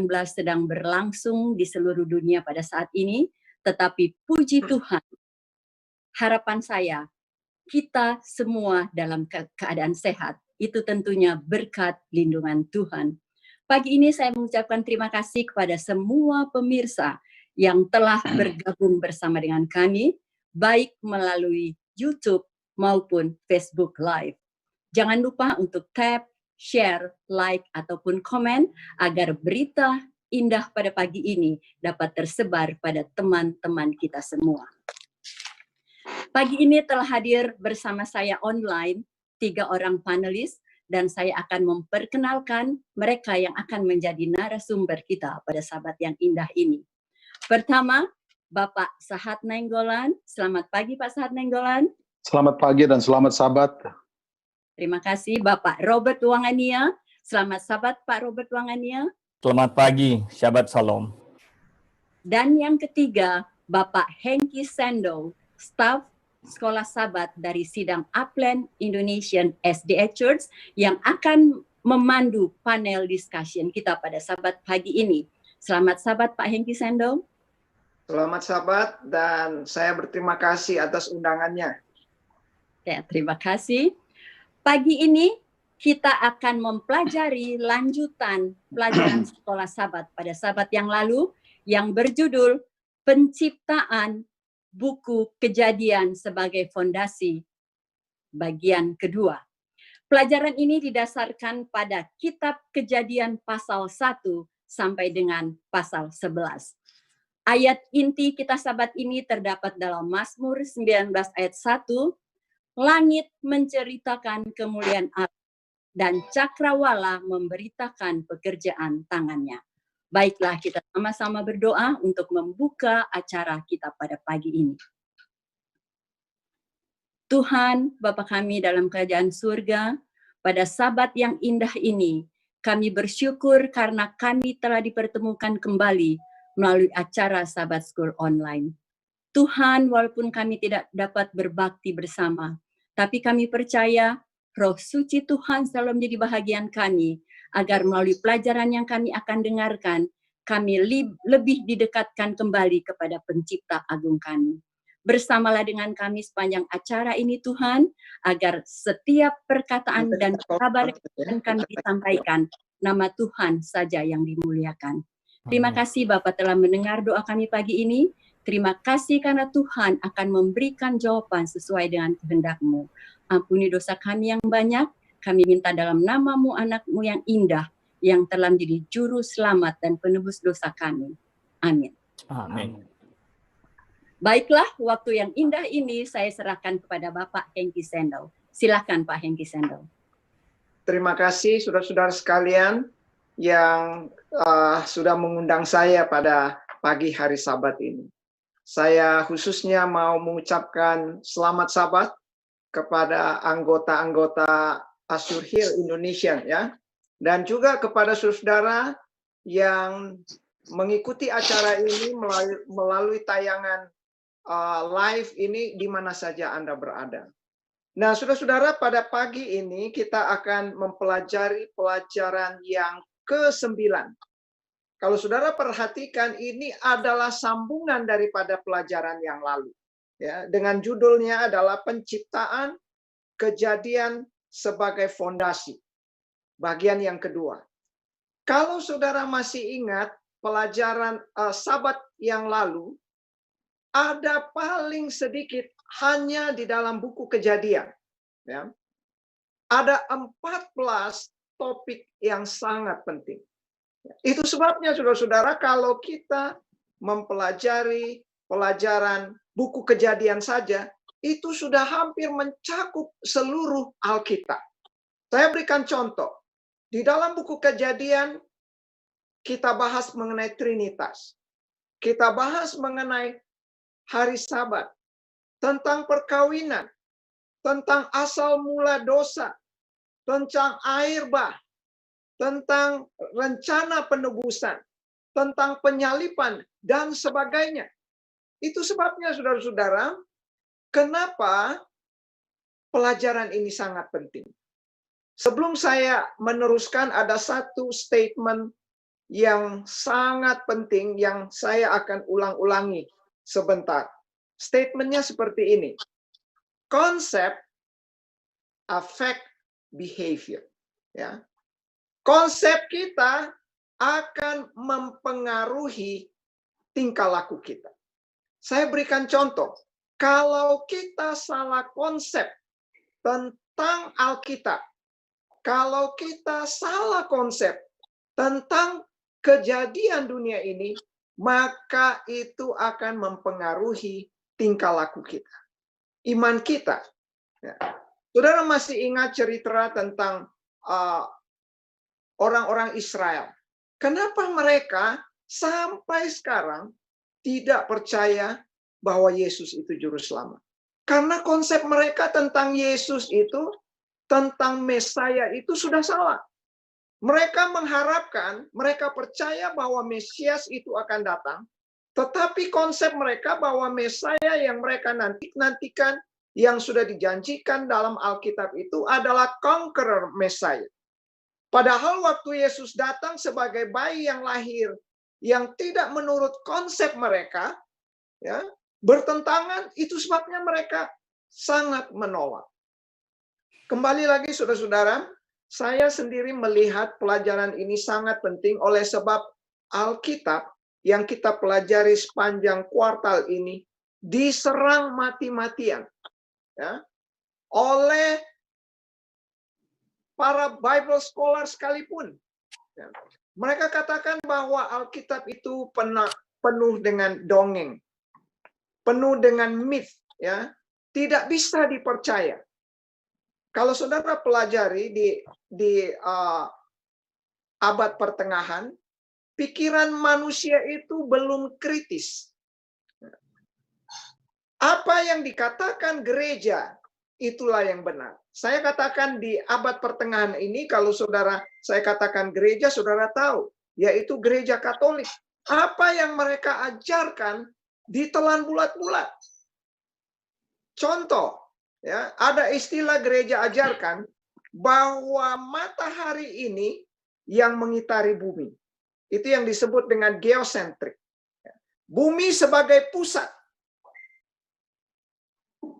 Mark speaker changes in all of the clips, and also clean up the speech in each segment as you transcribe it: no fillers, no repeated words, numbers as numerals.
Speaker 1: sedang berlangsung di seluruh dunia pada saat ini, tetapi puji Tuhan, harapan saya, kita semua dalam keadaan sehat. Itu tentunya berkat lindungan Tuhan. Pagi ini saya mengucapkan terima kasih kepada semua pemirsa yang telah bergabung bersama dengan kami, baik melalui YouTube maupun Facebook Live. Jangan lupa untuk tap, share, like, ataupun komen agar berita indah pada pagi ini dapat tersebar pada teman-teman kita semua. Pagi ini telah hadir bersama saya online 3 orang panelis dan saya akan memperkenalkan mereka yang akan menjadi narasumber kita pada Sabat yang indah ini. Pertama, Bapak Sahat Nainggolan. Selamat pagi Pak Sahat Nainggolan.
Speaker 2: Selamat pagi dan selamat Sabat.
Speaker 1: Terima kasih Bapak Robert Wangania. Selamat Sabat Pak Robert Wangania.
Speaker 3: Selamat pagi, Shabbat Shalom.
Speaker 1: Dan yang ketiga, Bapak Hengki Sendo, staf Sekolah Sabat dari Sidang Upland Indonesian SDA Church yang akan memandu panel discussion kita pada Sabat pagi ini. Selamat Sabat Pak Hengki Sendo.
Speaker 4: Selamat Sabat dan saya berterima kasih atas undangannya.
Speaker 1: Ya, terima kasih. Pagi ini kita akan mempelajari lanjutan pelajaran Sekolah Sabat pada Sabat yang lalu yang berjudul Penciptaan Buku Kejadian sebagai Fondasi bagian kedua. Pelajaran ini didasarkan pada Kitab Kejadian pasal 1 sampai dengan pasal 11. Ayat inti kita Sabat ini terdapat dalam Mazmur 19 ayat 1, langit menceritakan kemuliaan Allah dan cakrawala memberitakan pekerjaan tangannya. Baiklah, kita sama-sama berdoa untuk membuka acara kita pada pagi ini. Tuhan, Bapa kami dalam kerajaan surga, pada Sabat yang indah ini, kami bersyukur karena kami telah dipertemukan kembali melalui acara Sabat School Online. Tuhan, walaupun kami tidak dapat berbakti bersama, tapi kami percaya Roh Suci Tuhan selalu menjadi bahagian kami, agar melalui pelajaran yang kami akan dengarkan, kami lebih didekatkan kembali kepada Pencipta Agung kami. Bersamalah dengan kami sepanjang acara ini Tuhan, agar setiap perkataan dan kabar yang kami disampaikan, nama Tuhan saja yang dimuliakan. Terima kasih Bapak telah mendengar doa kami pagi ini. Terima kasih karena Tuhan akan memberikan jawaban sesuai dengan kehendak-Mu. Ampuni dosa kami yang banyak, kami minta dalam nama-Mu, anak-Mu yang indah, yang telah menjadi juru selamat dan penebus dosa kami. Amin.
Speaker 3: Amin.
Speaker 1: Baiklah, waktu yang indah ini saya serahkan kepada Bapak Hengki Sendo. Silakan Pak Hengki Sendo.
Speaker 4: Terima kasih saudara-saudara sekalian yang sudah mengundang saya pada pagi hari Sabat ini. Saya khususnya mau mengucapkan selamat Sabat kepada anggota-anggota Assure Here Indonesia ya, dan juga kepada saudara yang mengikuti acara ini melalui tayangan live ini di mana saja Anda berada. Nah, saudara-saudara, pada pagi ini kita akan mempelajari pelajaran yang ke-9. Kalau saudara perhatikan, ini adalah sambungan daripada pelajaran yang lalu. Ya, dengan judulnya adalah Penciptaan Kejadian sebagai Fondasi. Bagian yang kedua. Kalau saudara masih ingat pelajaran Sabat yang lalu, ada paling sedikit hanya di dalam buku Kejadian. Ya. Ada 14 topik yang sangat penting. Itu sebabnya saudara-saudara kalau kita mempelajari pelajaran buku Kejadian saja, itu sudah hampir mencakup seluruh Alkitab. Saya berikan contoh. Di dalam buku Kejadian, kita bahas mengenai Trinitas. Kita bahas mengenai hari Sabat, tentang perkawinan, tentang asal mula dosa, tentang air bah, tentang rencana penebusan, tentang penyalipan, dan sebagainya. Itu sebabnya saudara-saudara, kenapa pelajaran ini sangat penting. Sebelum saya meneruskan, ada satu statement yang sangat penting yang saya akan ulang-ulangi sebentar. Statementnya seperti ini. Konsep affect behavior. Ya. Konsep kita akan mempengaruhi tingkah laku kita. Saya berikan contoh. Kalau kita salah konsep tentang Alkitab, kalau kita salah konsep tentang kejadian dunia ini, maka itu akan mempengaruhi tingkah laku kita, iman kita. Ya. Saudara masih ingat cerita tentang orang-orang Israel? Kenapa mereka sampai sekarang tidak percaya bahwa Yesus itu juru selamat? Karena konsep mereka tentang Yesus itu, tentang Mesaya itu sudah salah. Mereka mengharapkan, mereka percaya bahwa Mesias itu akan datang, tetapi konsep mereka bahwa Mesaya yang mereka nantikan, yang sudah dijanjikan dalam Alkitab itu adalah conqueror Mesaya. Padahal waktu Yesus datang sebagai bayi yang lahir, yang tidak menurut konsep mereka, ya, bertentangan, itu sebabnya mereka sangat menolak. Kembali lagi saudara-saudara, saya sendiri melihat pelajaran ini sangat penting oleh sebab Alkitab yang kita pelajari sepanjang kuartal ini diserang mati-matian, ya, oleh para Bible scholar sekalipun. Ya. Mereka katakan bahwa Alkitab itu penuh dengan dongeng, penuh dengan myth, ya, tidak bisa dipercaya. Kalau saudara pelajari di abad pertengahan, pikiran manusia itu belum kritis. Apa yang dikatakan gereja, itulah yang benar. Saya katakan di abad pertengahan ini, kalau saudara saya katakan gereja, saudara tahu, yaitu gereja Katolik. Apa yang mereka ajarkan ditelan bulat-bulat. Contoh, ya, ada istilah gereja ajarkan bahwa matahari ini yang mengitari bumi. Itu yang disebut dengan geosentrik. Bumi sebagai pusat.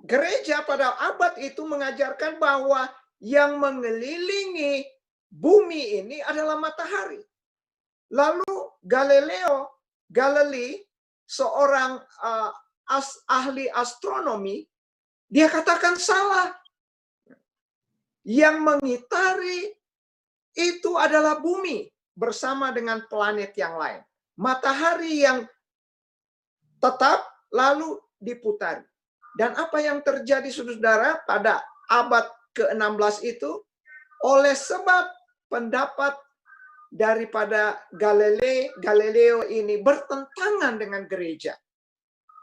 Speaker 4: Gereja pada abad itu mengajarkan bahwa yang mengelilingi bumi ini adalah matahari. Lalu Galilei, seorang ahli astronomi, dia katakan salah. Yang mengitari itu adalah bumi bersama dengan planet yang lain. Matahari yang tetap lalu diputari. Dan apa yang terjadi saudara pada abad ke-16 itu, oleh sebab pendapat daripada Galileo ini bertentangan dengan gereja,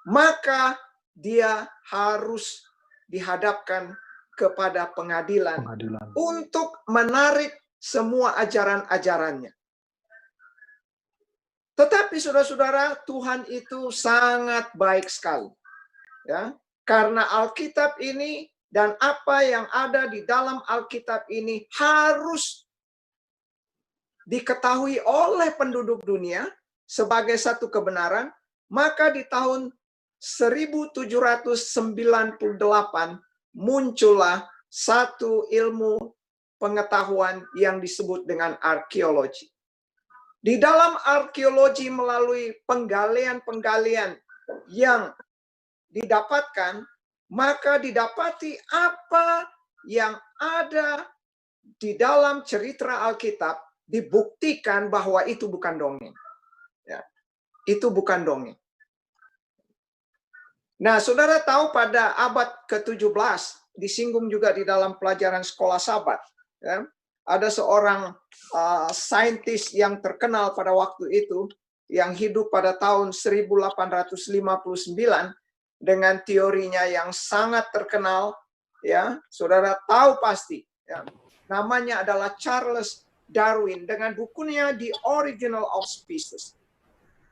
Speaker 4: maka dia harus dihadapkan kepada pengadilan untuk menarik semua ajaran-ajarannya. Tetapi saudara-saudara, Tuhan itu sangat baik sekali. Ya, karena Alkitab ini dan apa yang ada di dalam Alkitab ini harus diketahui oleh penduduk dunia sebagai satu kebenaran, maka di tahun 1798 muncullah satu ilmu pengetahuan yang disebut dengan arkeologi. Di dalam arkeologi melalui penggalian-penggalian yang didapatkan, maka didapati apa yang ada di dalam cerita Alkitab dibuktikan bahwa itu bukan dongeng. Ya, itu bukan dongeng. Nah, saudara tahu pada abad ke-17, disinggung juga di dalam pelajaran sekolah Sabat, ya, ada seorang saintis yang terkenal pada waktu itu, yang hidup pada tahun 1859, dengan teorinya yang sangat terkenal, ya, saudara tahu pasti, ya, namanya adalah Charles Darwin dengan bukunya The Original of Species.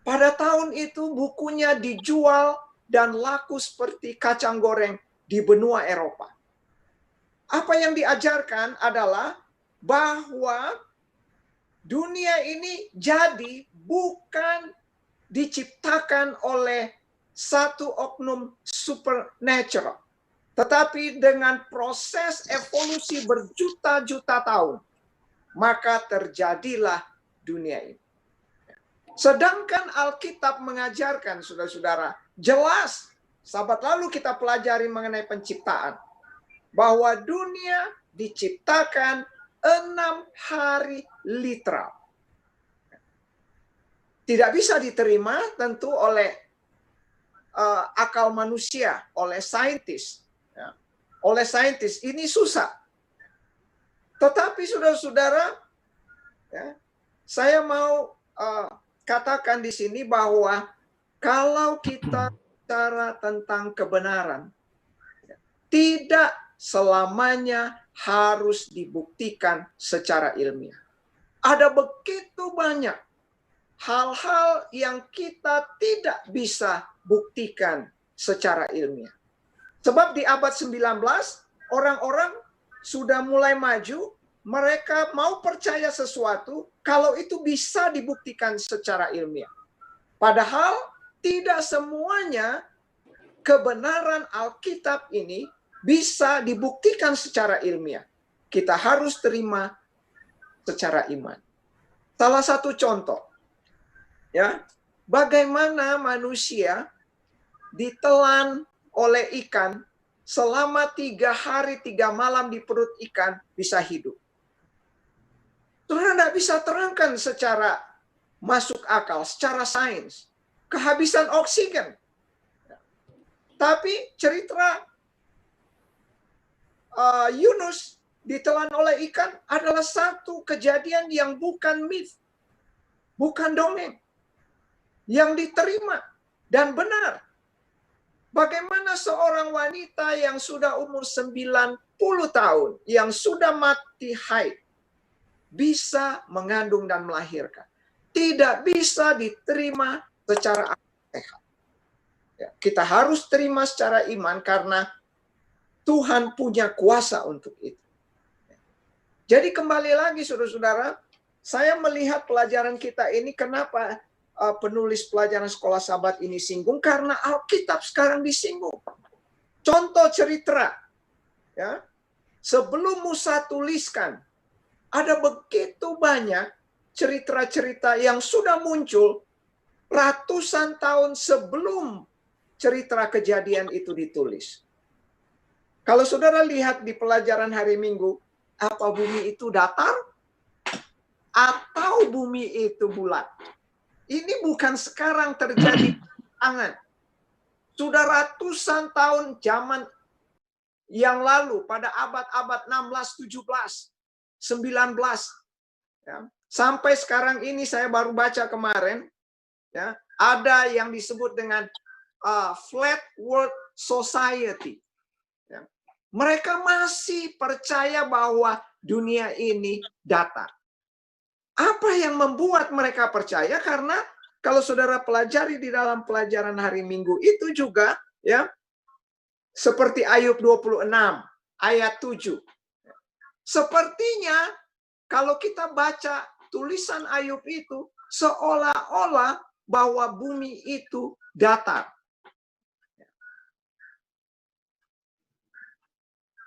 Speaker 4: Pada tahun itu bukunya dijual dan laku seperti kacang goreng di benua Eropa. Apa yang diajarkan adalah bahwa dunia ini jadi bukan diciptakan oleh satu oknum supernatural, tetapi dengan proses evolusi berjuta-juta tahun, maka terjadilah dunia ini. Sedangkan Alkitab mengajarkan, saudara-saudara, jelas, sahabat, lalu kita pelajari mengenai penciptaan, bahwa dunia diciptakan 6 hari literal. Tidak bisa diterima tentu oleh akal manusia, oleh saintis. Ya. Oleh saintis, ini susah. Tetapi saudara-saudara, ya, saya mau katakan di sini bahwa kalau kita bicara tentang kebenaran, tidak selamanya harus dibuktikan secara ilmiah. Ada begitu banyak hal-hal yang kita tidak bisa buktikan secara ilmiah. Sebab di abad 19, orang-orang sudah mulai maju, mereka mau percaya sesuatu kalau itu bisa dibuktikan secara ilmiah. Padahal tidak semuanya kebenaran Alkitab ini bisa dibuktikan secara ilmiah. Kita harus terima secara iman. Salah satu contoh, ya, bagaimana manusia ditelan oleh ikan selama 3 hari 3 malam di perut ikan bisa hidup. Saudara tidak bisa terangkan secara masuk akal, secara sains. Kehabisan oksigen. Tapi cerita Yunus ditelan oleh ikan adalah satu kejadian yang bukan myth, bukan dongeng, yang diterima dan benar. Bagaimana seorang wanita yang sudah umur 90 tahun, yang sudah mati haid, bisa mengandung dan melahirkan? Tidak bisa diterima secara sehat. Ya, kita harus terima secara iman karena Tuhan punya kuasa untuk itu. Jadi kembali lagi saudara-saudara, saya melihat pelajaran kita ini, kenapa penulis pelajaran sekolah Sabat ini singgung, karena Alkitab sekarang disinggung. Contoh cerita, ya, sebelum Musa tuliskan, ada begitu banyak cerita-cerita yang sudah muncul ratusan tahun sebelum cerita kejadian itu ditulis. Kalau saudara lihat di pelajaran hari Minggu, apa bumi itu datar atau bumi itu bulat? Ini bukan sekarang terjadi tangan. Sudah ratusan tahun zaman yang lalu, pada abad-abad 16, 17, 19. Ya. Sampai sekarang ini saya baru baca kemarin, ya, ada yang disebut dengan Flat World Society. Ya. Mereka masih percaya bahwa dunia ini datar. Apa yang membuat mereka percaya? Karena kalau saudara pelajari di dalam pelajaran hari Minggu itu juga, ya, seperti Ayub 26 ayat 7. Sepertinya kalau kita baca tulisan Ayub itu seolah-olah bahwa bumi itu datar.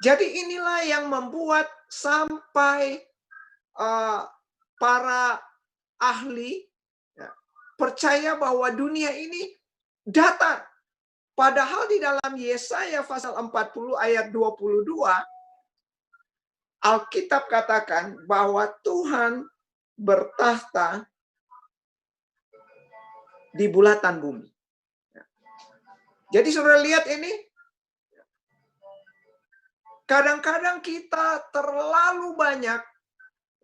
Speaker 4: Jadi inilah yang membuat sampai para ahli, ya, percaya bahwa dunia ini datar. Padahal di dalam Yesaya pasal 40 ayat 22, Alkitab katakan bahwa Tuhan bertahta di bulatan bumi. Jadi saudara lihat ini, kadang-kadang kita terlalu banyak,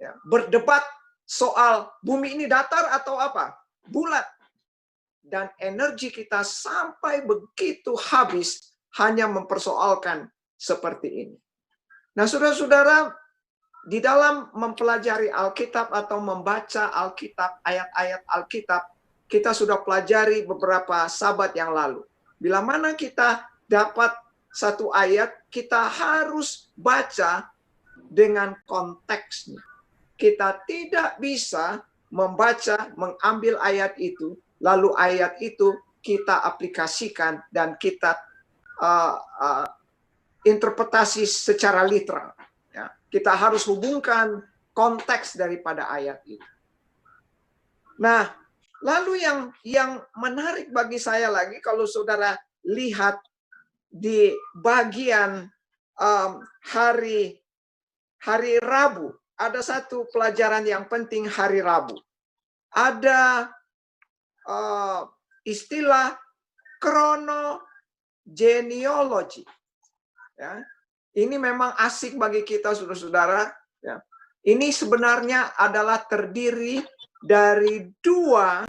Speaker 4: ya, berdebat soal bumi ini datar atau apa? Bulat. Dan energi kita sampai begitu habis hanya mempersoalkan seperti ini. Nah, saudara-saudara, di dalam mempelajari Alkitab atau membaca Alkitab, ayat-ayat Alkitab, kita sudah pelajari beberapa sabat yang lalu. Bila mana kita dapat satu ayat, kita harus baca dengan konteksnya. kita tidak bisa membaca, mengambil ayat itu, lalu ayat itu kita aplikasikan dan kita interpretasi secara literal. Ya. Kita harus hubungkan konteks daripada ayat itu. Nah, lalu yang menarik bagi saya lagi, kalau saudara lihat di bagian hari Rabu, ada satu pelajaran yang penting hari Rabu. Ada istilah chronogenealogy. Ya. Ini memang asik bagi kita, saudara-saudara. Ya. Ini sebenarnya adalah terdiri dari dua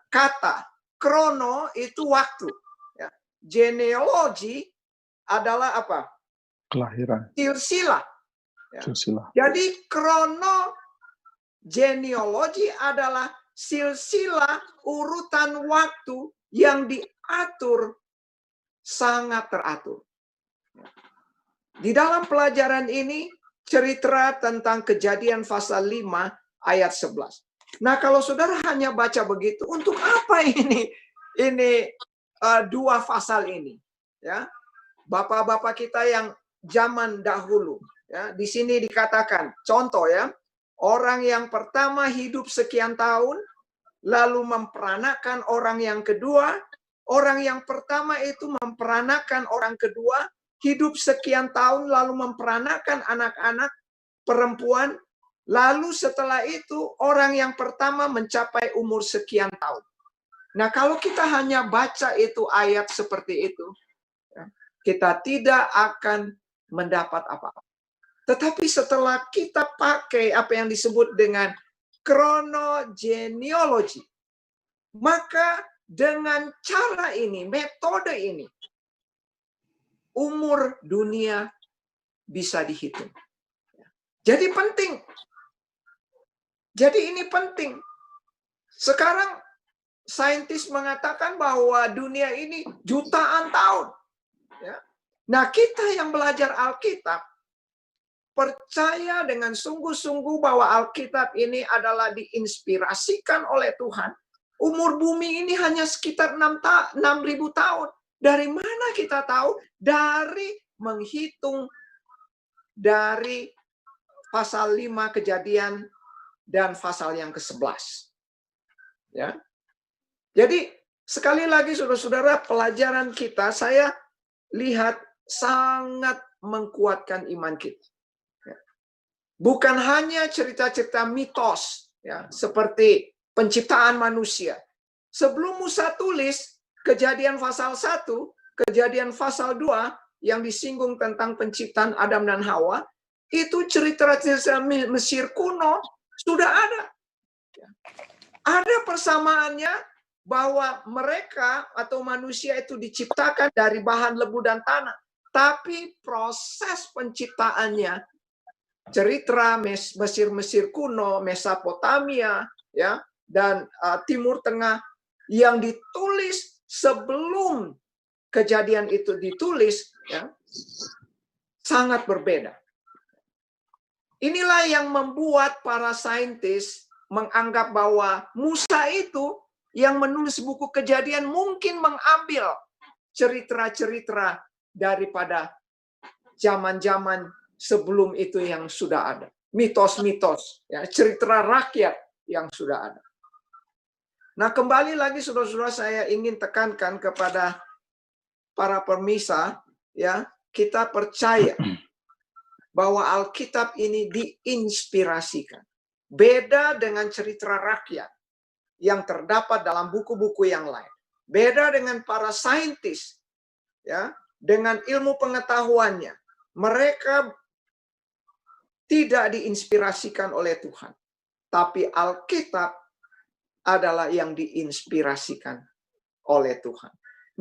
Speaker 4: kata. Krono itu waktu. Ya. Genealogy adalah apa?
Speaker 2: Kelahiran.
Speaker 4: Silsilah. Ya.
Speaker 2: Silsilah.
Speaker 4: Jadi chronogenealogy adalah silsilah urutan waktu yang diatur sangat teratur. Di dalam pelajaran ini cerita tentang Kejadian pasal 5 ayat 11. Nah, kalau saudara hanya baca begitu, untuk apa ini dua pasal ini? Ya, bapak-bapak kita yang zaman dahulu, ya, di sini dikatakan, contoh ya, orang yang pertama hidup sekian tahun, lalu memperanakan orang yang kedua. Orang yang pertama itu memperanakan orang kedua, hidup sekian tahun, lalu memperanakan anak-anak perempuan. Lalu setelah itu, orang yang pertama mencapai umur sekian tahun. Nah, kalau kita hanya baca itu ayat seperti itu, kita tidak akan mendapat apa-apa. Tetapi setelah kita pakai apa yang disebut dengan chronogenealogy, maka dengan cara ini, metode ini, umur dunia bisa dihitung. Jadi penting. Jadi ini penting. Sekarang saintis mengatakan bahwa dunia ini jutaan tahun. Ya. Nah, kita yang belajar Alkitab, percaya dengan sungguh-sungguh bahwa Alkitab ini adalah diinspirasikan oleh Tuhan. Umur bumi ini hanya sekitar 6.000 tahun. Dari mana kita tahu? Dari menghitung dari pasal 5 Kejadian dan pasal yang ke-11. Ya. Jadi, sekali lagi saudara-saudara, pelajaran kita saya lihat sangat menguatkan iman kita. Ya. Bukan hanya cerita-cerita mitos, ya, seperti penciptaan manusia. Sebelum Musa tulis Kejadian pasal 1, Kejadian pasal 2 yang disinggung tentang penciptaan Adam dan Hawa, itu cerita-cerita Mesir kuno sudah ada. Ada persamaannya bahwa mereka atau manusia itu diciptakan dari bahan lebu dan tanah. Tapi proses penciptaannya, cerita Mesir kuno, Mesopotamia, ya, dan Timur Tengah yang ditulis sebelum kejadian itu ditulis, ya, sangat berbeda. Inilah yang membuat para saintis menganggap bahwa Musa itu yang menulis buku Kejadian mungkin mengambil cerita-cerita daripada zaman-zaman sebelum itu yang sudah ada. Mitos-mitos, ya, cerita rakyat yang sudah ada. Nah, kembali lagi saudara-saudara, saya ingin tekankan kepada para pemirsa, ya, kita percaya bahwa Alkitab ini diinspirasikan. Beda dengan cerita rakyat yang terdapat dalam buku-buku yang lain. Beda dengan para saintis, ya, dengan ilmu pengetahuannya. Mereka tidak diinspirasikan oleh Tuhan. Tapi Alkitab adalah yang diinspirasikan oleh Tuhan.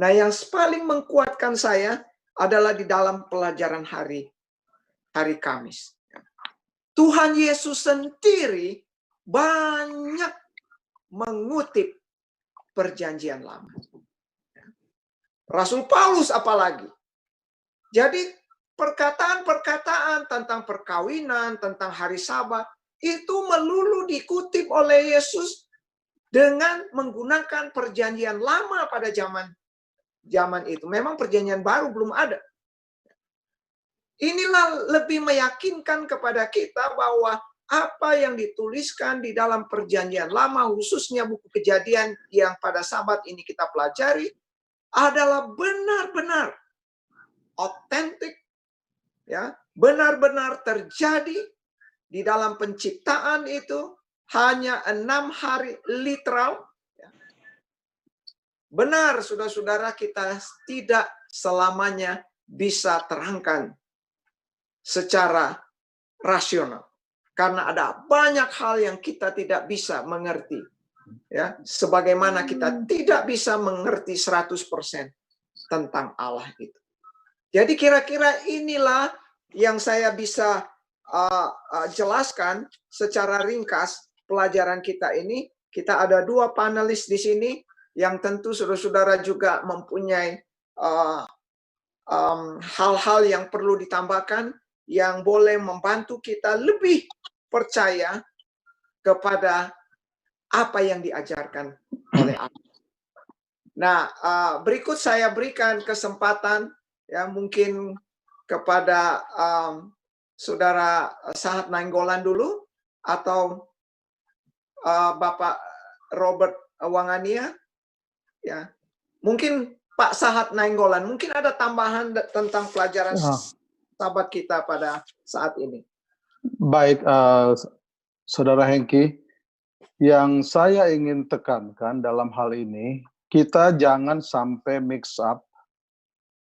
Speaker 4: Nah, yang paling menguatkan saya adalah di dalam pelajaran hari Kamis. Tuhan Yesus sendiri banyak mengutip perjanjian lama. Rasul Paulus apalagi. Jadi perkataan-perkataan tentang perkawinan, tentang hari Sabat, itu melulu dikutip oleh Yesus dengan menggunakan perjanjian lama pada zaman itu. Memang perjanjian baru belum ada. Inilah lebih meyakinkan kepada kita bahwa apa yang dituliskan di dalam perjanjian lama, khususnya buku Kejadian yang pada Sabat ini kita pelajari, adalah benar-benar otentik, ya, benar-benar terjadi di dalam penciptaan itu. Hanya 6 hari literal. Benar, saudara-saudara, kita tidak selamanya bisa terangkan secara rasional. Karena ada banyak hal yang kita tidak bisa mengerti. Ya, sebagaimana kita tidak bisa mengerti 100% tentang Allah itu. Jadi kira-kira inilah yang saya bisa jelaskan secara ringkas pelajaran kita ini. Kita ada 2 panelis di sini yang tentu saudara-saudara juga mempunyai hal-hal yang perlu ditambahkan yang boleh membantu kita lebih percaya kepada apa yang diajarkan oleh Allah. Nah, berikut saya berikan kesempatan ya mungkin kepada Saudara Sahat Nainggolan dulu atau Bapak Robert Wangania, ya mungkin Pak Sahat Nainggolan, mungkin ada tambahan tentang pelajaran Sabat kita pada saat ini.
Speaker 2: Baik, Saudara Hengki, yang saya ingin tekankan dalam hal ini, kita jangan sampai mix up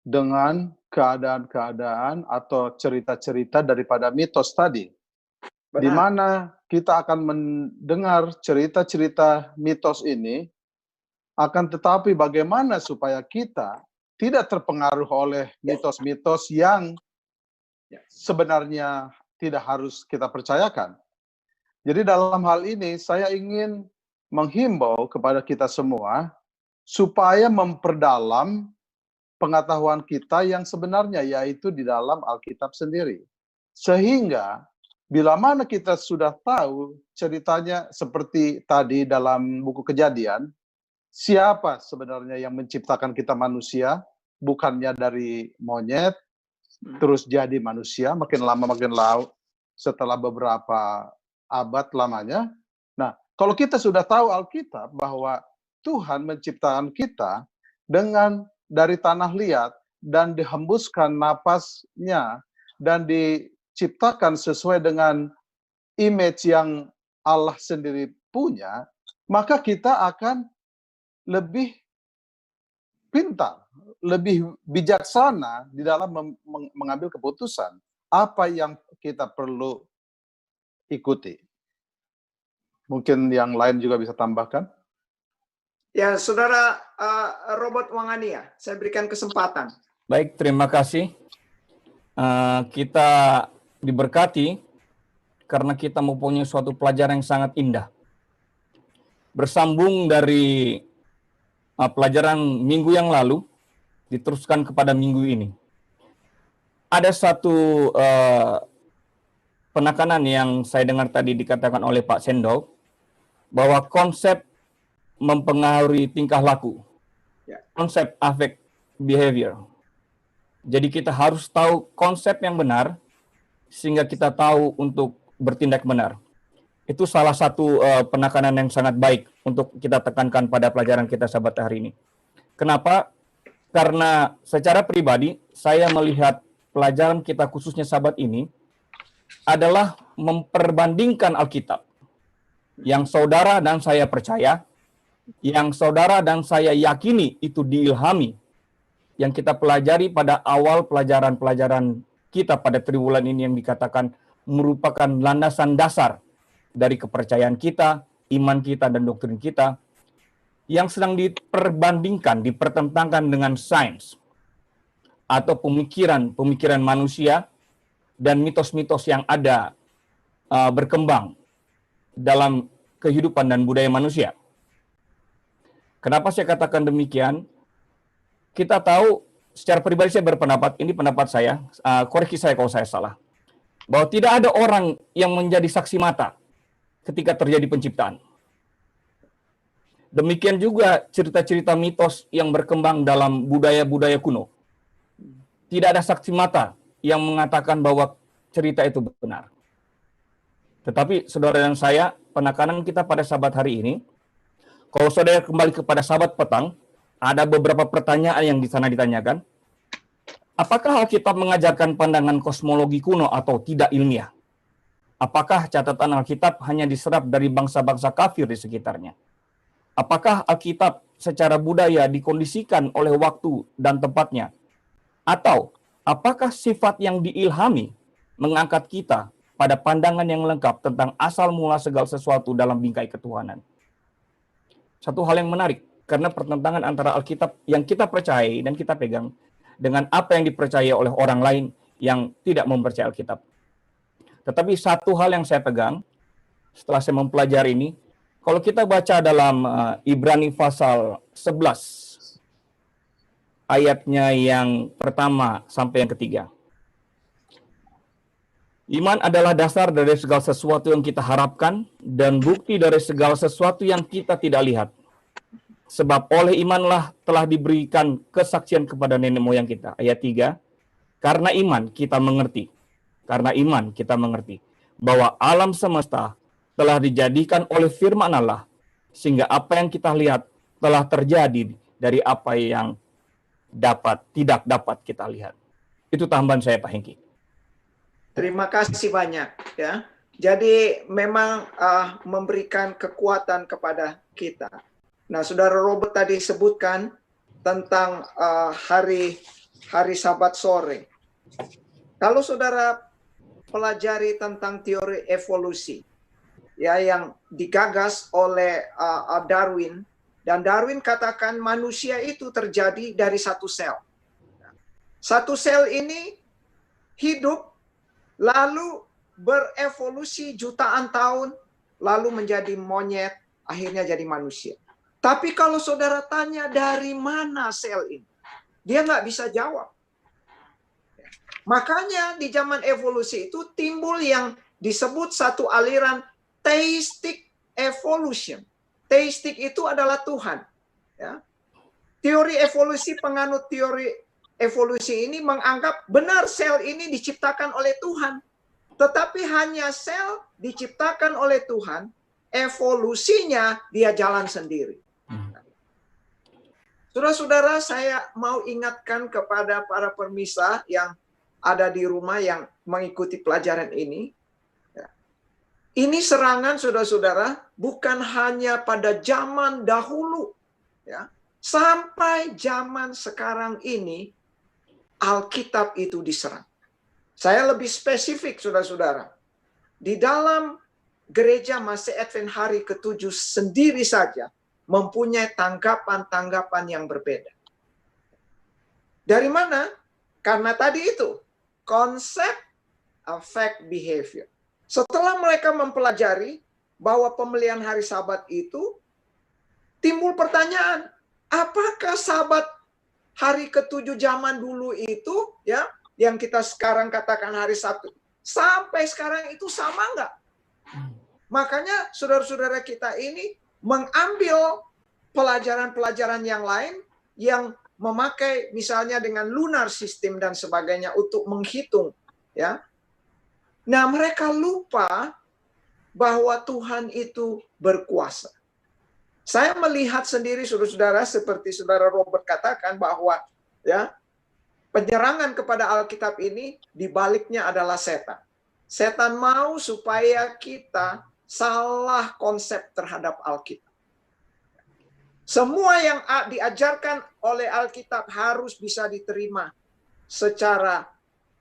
Speaker 2: dengan keadaan-keadaan atau cerita-cerita daripada mitos tadi. Di mana kita akan mendengar cerita-cerita mitos ini, akan tetapi bagaimana supaya kita tidak terpengaruh oleh mitos-mitos yang sebenarnya tidak harus kita percayakan. Jadi dalam hal ini saya ingin menghimbau kepada kita semua supaya memperdalam pengetahuan kita yang sebenarnya, yaitu di dalam Alkitab sendiri. Sehingga bila mana kita sudah tahu ceritanya seperti tadi dalam buku Kejadian, siapa sebenarnya yang menciptakan kita manusia, bukannya dari monyet, terus jadi manusia, makin lama makin laut, setelah beberapa abad lamanya. Nah, kalau kita sudah tahu Alkitab bahwa Tuhan menciptakan kita dengan dari tanah liat dan dihembuskan napasnya dan diciptakan sesuai dengan image yang Allah sendiri punya, maka kita akan lebih pintar, lebih bijaksana di dalam mengambil keputusan apa yang kita perlu ikuti. Mungkin yang lain juga bisa tambahkan.
Speaker 4: Ya, Saudara Robert Wangania, saya berikan kesempatan.
Speaker 3: Baik, terima kasih. Kita diberkati karena kita mempunyai suatu pelajaran yang sangat indah. Bersambung dari pelajaran minggu yang lalu, diteruskan kepada minggu ini. Ada satu penekanan yang saya dengar tadi dikatakan oleh Pak Sendok, bahwa konsep mempengaruhi tingkah laku, konsep affect behavior. Jadi kita harus tahu konsep yang benar, sehingga kita tahu untuk bertindak benar. Itu salah satu penekanan yang sangat baik untuk kita tekankan pada pelajaran kita Sabat hari ini. Kenapa? Karena secara pribadi, saya melihat pelajaran kita khususnya Sabat ini adalah memperbandingkan Alkitab. Yang saudara dan saya percaya, yang saudara dan saya yakini itu diilhami, yang kita pelajari pada awal pelajaran-pelajaran kita pada triwulan ini yang dikatakan merupakan landasan dasar dari kepercayaan kita, iman kita, dan doktrin kita, yang sedang diperbandingkan, dipertentangkan dengan sains, atau pemikiran manusia, dan mitos-mitos yang ada berkembang dalam kehidupan dan budaya manusia. Kenapa saya katakan demikian? Kita tahu, secara pribadi saya berpendapat, ini pendapat saya, koreksi saya kalau saya salah, bahwa tidak ada orang yang menjadi saksi mata ketika terjadi penciptaan. Demikian juga cerita-cerita mitos yang berkembang dalam budaya-budaya kuno. Tidak ada saksi mata yang mengatakan bahwa cerita itu benar. Tetapi saudara dan saya, penekanan kita pada Sabat hari ini, kalau saudara kembali kepada Sabat petang, ada beberapa pertanyaan yang di sana ditanyakan. Apakah Alkitab mengajarkan pandangan kosmologi kuno atau tidak ilmiah? Apakah catatan Alkitab hanya diserap dari bangsa-bangsa kafir di sekitarnya? Apakah Alkitab secara budaya dikondisikan oleh waktu dan tempatnya? Atau apakah sifat yang diilhami mengangkat kita pada pandangan yang lengkap tentang asal mula segala sesuatu dalam bingkai ketuhanan? Satu hal yang menarik, karena pertentangan antara Alkitab yang kita percayai dan kita pegang dengan apa yang dipercaya oleh orang lain yang tidak mempercayai Alkitab. Tetapi satu hal yang saya pegang setelah saya mempelajari ini, kalau kita baca dalam Ibrani pasal 11, ayatnya yang pertama sampai yang ketiga. Iman adalah dasar dari segala sesuatu yang kita harapkan dan bukti dari segala sesuatu yang kita tidak lihat. Sebab oleh imanlah telah diberikan kesaksian kepada nenek moyang kita. Ayat 3, karena iman kita mengerti bahwa alam semesta telah dijadikan oleh firman Allah, sehingga apa yang kita lihat telah terjadi dari apa yang tidak dapat kita lihat. Itu tambahan saya, Pak Hengki.
Speaker 4: Terima kasih banyak ya. Jadi memang memberikan kekuatan kepada kita. Nah, Saudara Robert tadi sebutkan tentang hari Sabat sore. Kalau saudara pelajari tentang teori evolusi, ya, yang digagas oleh Darwin, dan Darwin katakan manusia itu terjadi dari satu sel. Satu sel ini hidup, lalu berevolusi jutaan tahun, lalu menjadi monyet, akhirnya jadi manusia. Tapi kalau saudara tanya dari mana sel ini, dia nggak bisa jawab. Makanya di zaman evolusi itu timbul yang disebut satu aliran theistic evolution. Theistic itu adalah Tuhan. Ya. Teori evolusi, penganut teori evolusi ini menganggap benar sel ini diciptakan oleh Tuhan. Tetapi hanya sel diciptakan oleh Tuhan, evolusinya dia jalan sendiri. Saudara-saudara, saya mau ingatkan kepada para pemirsa yang ada di rumah yang mengikuti pelajaran ini. Ini serangan, saudara-saudara, bukan hanya pada zaman dahulu, ya, sampai zaman sekarang ini Alkitab itu diserang. Saya lebih spesifik, saudara-saudara. Di dalam gereja Masih Advent hari ke-7 sendiri saja mempunyai tanggapan-tanggapan yang berbeda. Dari mana? Karena tadi itu, konsep affect behavior. Setelah mereka mempelajari bahwa pemeliharaan hari Sabat itu, timbul pertanyaan, apakah Sabat hari ke-7 zaman dulu itu, ya, yang kita sekarang katakan hari Sabtu, sampai sekarang itu sama enggak? Makanya saudara-saudara kita ini mengambil pelajaran-pelajaran yang lain yang memakai misalnya dengan lunar system dan sebagainya untuk menghitung, ya. Nah, mereka lupa bahwa Tuhan itu berkuasa. Saya melihat sendiri, saudara-saudara, seperti saudara Robert katakan bahwa, ya, penyerangan kepada Alkitab ini dibaliknya adalah setan. Setan mau supaya kita salah konsep terhadap Alkitab. Semua yang diajarkan oleh Alkitab harus bisa diterima secara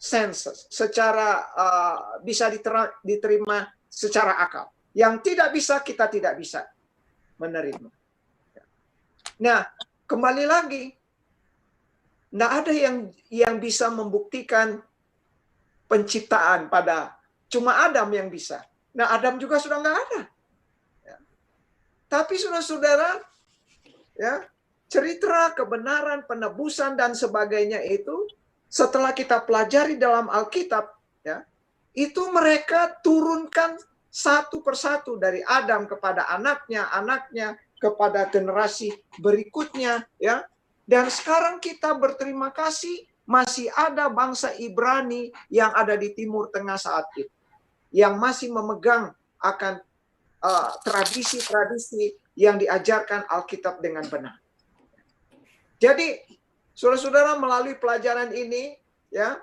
Speaker 4: sensus, secara bisa diterima secara akal. Yang tidak bisa, kita tidak bisa menerima. Nah, kembali lagi, tidak ada yang bisa membuktikan penciptaan pada cuma Adam yang bisa. Nah, Adam juga sudah nggak ada. Ya. Tapi saudara-saudara, ya, cerita kebenaran, penebusan dan sebagainya itu setelah kita pelajari dalam Alkitab, ya, itu mereka turunkan satu persatu dari Adam kepada anaknya, anaknya kepada generasi berikutnya, ya. Dan sekarang kita berterima kasih masih ada bangsa Ibrani yang ada di Timur Tengah saat itu, yang masih memegang akan tradisi-tradisi yang diajarkan Alkitab dengan benar. Jadi, saudara-saudara, melalui pelajaran ini, ya,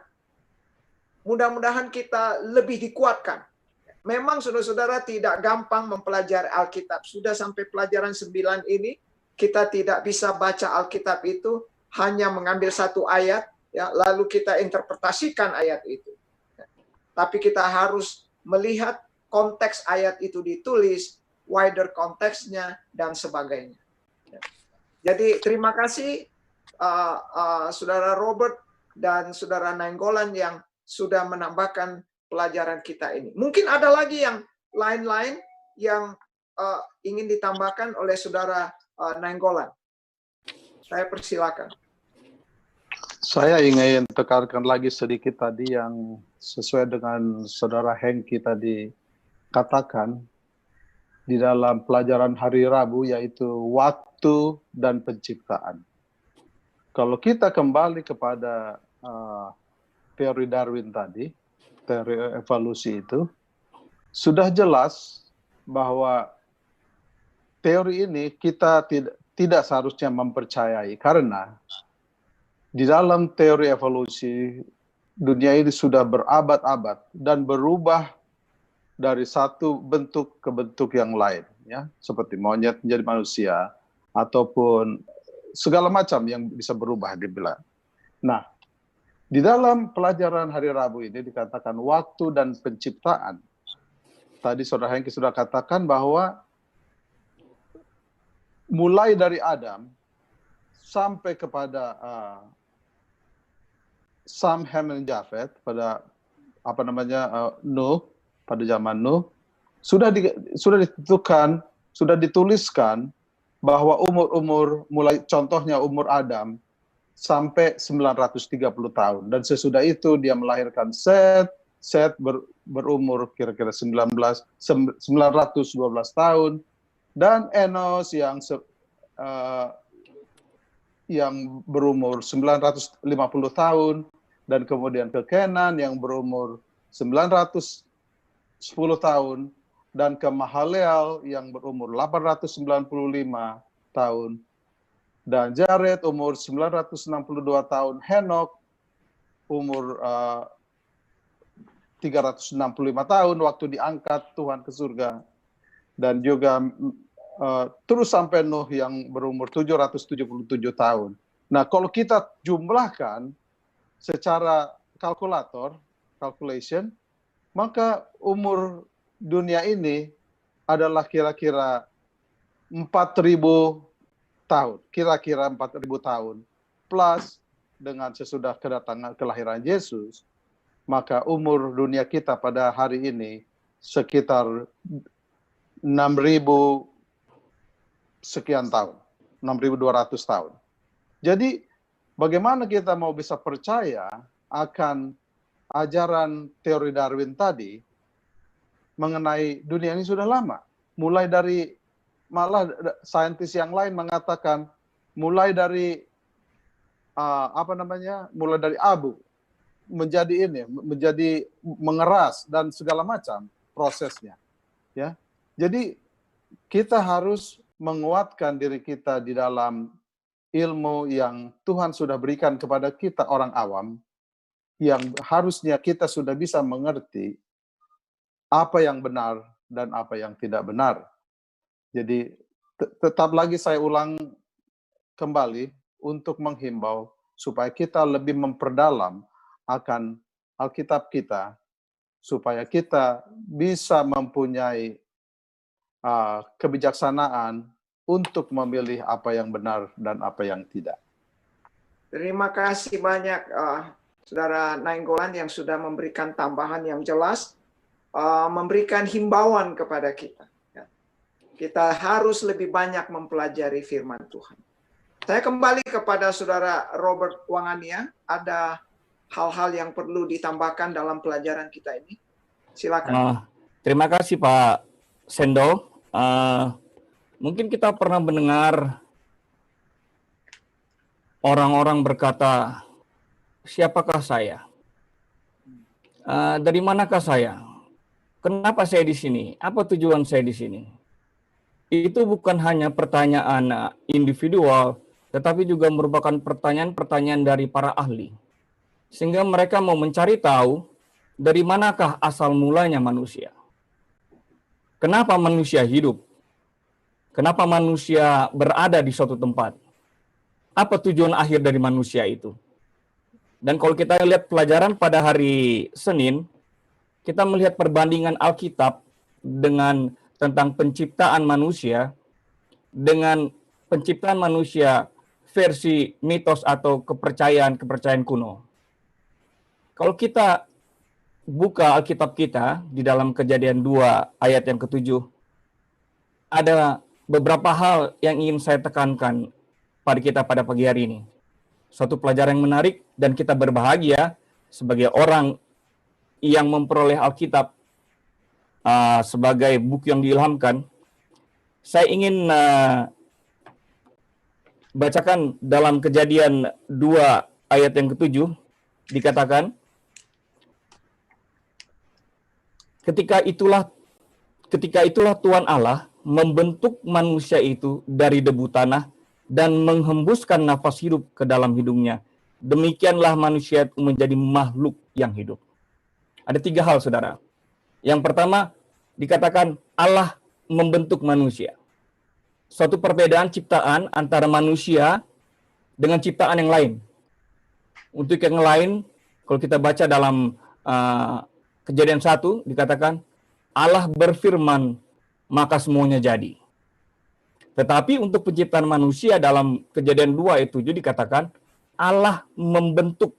Speaker 4: mudah-mudahan kita lebih dikuatkan. Memang saudara-saudara tidak gampang mempelajari Alkitab. Sudah sampai pelajaran 9 ini, kita tidak bisa baca Alkitab itu hanya mengambil satu ayat, ya, lalu kita interpretasikan ayat itu. Tapi kita harus melihat konteks ayat itu ditulis, wider konteksnya, dan sebagainya. Jadi terima kasih Saudara Robert dan Saudara Nainggolan yang sudah menambahkan pelajaran kita ini. Mungkin ada lagi yang lain-lain yang ingin ditambahkan oleh Saudara Nainggolan. Saya persilakan.
Speaker 2: Saya ingin tekankan lagi sedikit tadi yang sesuai dengan Saudara Hengki tadi katakan di dalam pelajaran hari Rabu, yaitu waktu dan penciptaan. Kalau kita kembali kepada teori Darwin tadi, teori evolusi itu, sudah jelas bahwa teori ini kita tidak seharusnya mempercayai, karena di dalam teori evolusi dunia ini sudah berabad-abad dan berubah dari satu bentuk ke bentuk yang lain, ya, seperti monyet menjadi manusia ataupun segala macam yang bisa berubah dibilang. Nah, di dalam pelajaran hari Rabu ini dikatakan waktu dan penciptaan. Tadi Saudara Hengki sudah katakan bahwa mulai dari Adam sampai kepada Sam, Ham, dan Jafet, pada Nuh, pada zaman Nuh, sudah ditentukan, sudah dituliskan bahwa umur mulai contohnya umur Adam sampai 930 tahun, dan sesudah itu dia melahirkan Set berumur kira-kira 912 tahun, dan Enos yang berumur 950 tahun, dan kemudian ke Kenan yang berumur 910 tahun, dan ke Mahalalel yang berumur 895 tahun, dan Jared umur 962 tahun, Henok umur 365 tahun waktu diangkat Tuhan ke surga, dan juga terus sampai Nuh yang berumur 777 tahun. Nah, kalau kita jumlahkan secara calculation, maka umur dunia ini adalah kira-kira 4.000 tahun, kira-kira 4.000 tahun, plus dengan sesudah kedatangan kelahiran Yesus, maka umur dunia kita pada hari ini sekitar 6.000 sekian tahun, 6.200 tahun. Jadi bagaimana kita mau bisa percaya akan ajaran teori Darwin tadi mengenai dunia ini sudah lama? Mulai dari, malah saintis yang lain mengatakan mulai dari mulai dari abu menjadi mengeras dan segala macam prosesnya, ya. Jadi kita harus menguatkan diri kita di dalam ilmu yang Tuhan sudah berikan kepada kita orang awam, yang harusnya kita sudah bisa mengerti apa yang benar dan apa yang tidak benar. Jadi tetap lagi saya ulang kembali untuk menghimbau supaya kita lebih memperdalam akan Alkitab kita, supaya kita bisa mempunyai kebijaksanaan untuk memilih apa yang benar dan apa yang tidak.
Speaker 4: Terima kasih banyak Saudara Nainggolan yang sudah memberikan tambahan yang jelas, memberikan himbauan kepada kita. Kita harus lebih banyak mempelajari firman Tuhan. Saya kembali kepada Saudara Robert Wangania. Ada hal-hal yang perlu ditambahkan dalam pelajaran kita ini? Silakan.
Speaker 3: Terima kasih Pak Sendo. Mungkin kita pernah mendengar orang-orang berkata, siapakah saya? Dari manakah saya? Kenapa saya di sini? Apa tujuan saya di sini? Itu bukan hanya pertanyaan individual, tetapi juga merupakan pertanyaan-pertanyaan dari para ahli. Sehingga mereka mau mencari tahu dari manakah asal mulanya manusia. Kenapa manusia hidup? Kenapa manusia berada di suatu tempat? Apa tujuan akhir dari manusia itu? Dan kalau kita lihat pelajaran pada hari Senin, kita melihat perbandingan Alkitab dengan tentang penciptaan manusia dengan penciptaan manusia versi mitos atau kepercayaan kuno. Kalau kita buka Alkitab kita di dalam Kejadian 2 ayat yang ke-7, ada beberapa hal yang ingin saya tekankan pada kita pada pagi hari ini. Suatu pelajaran yang menarik dan kita berbahagia sebagai orang yang memperoleh Alkitab sebagai buku yang diilhamkan. Saya ingin bacakan dalam Kejadian 2 ayat yang ke-7, dikatakan, ketika itulah Tuhan Allah membentuk manusia itu dari debu tanah dan menghembuskan nafas hidup ke dalam hidungnya. Demikianlah manusia itu menjadi makhluk yang hidup. Ada 3 hal, saudara. Yang pertama, dikatakan Allah membentuk manusia. Suatu perbedaan ciptaan antara manusia dengan ciptaan yang lain. Untuk yang lain, kalau kita baca dalam Kejadian 1, dikatakan Allah berfirman, maka semuanya jadi. Tetapi untuk penciptaan manusia dalam Kejadian 2 ayat 7 dikatakan Allah membentuk.